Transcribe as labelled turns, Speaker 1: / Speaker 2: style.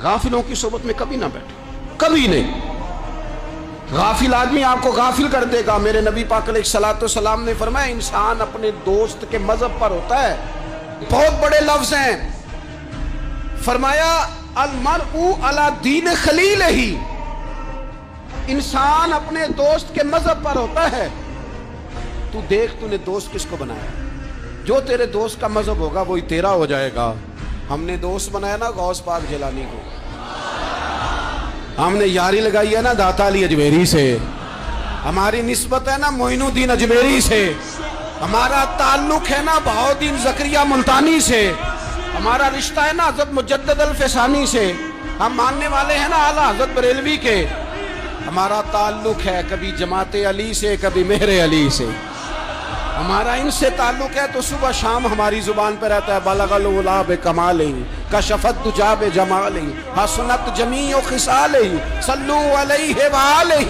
Speaker 1: غافلوں کی صحبت میں کبھی نہ بیٹھے، کبھی نہیں۔ غافل آدمی آپ کو غافل کر دے گا۔ میرے نبی پاک علیہ الصلوۃ والسلام نے فرمایا انسان اپنے دوست کے مذہب پر ہوتا ہے۔ بہت بڑے لفظ ہیں، فرمایا المرء علی دین خلیلہ، انسان اپنے دوست کے مذہب پر ہوتا ہے۔ تو دیکھ تو نے دوست کس کو بنایا، جو تیرے دوست کا مذہب ہوگا وہی تیرا ہو جائے گا۔ ہم نے دوست بنایا نا غوث پاک جیلانی کو، ہم نے یاری لگائی ہے نا داتا علی اجمیری سے، ہماری نسبت ہے نا معین الدین اجمیری سے، ہمارا تعلق ہے نا بہاؤالدین زکریہ ملتانی سے، ہمارا رشتہ ہے نا حضرت مجدد الفسانی سے، ہم ماننے والے ہیں نا اعلیٰ حضرت بریلوی کے، ہمارا تعلق ہے کبھی جماعت علی سے کبھی مہر علی سے، ہمارا ان سے تعلق ہے تو صبح شام ہماری زبان پہ رہتا ہے بلغ العلا بکمالہ کشفت الدجی بجمالہ حسنت جمیع خصالہ صلو علیہ وآلہ۔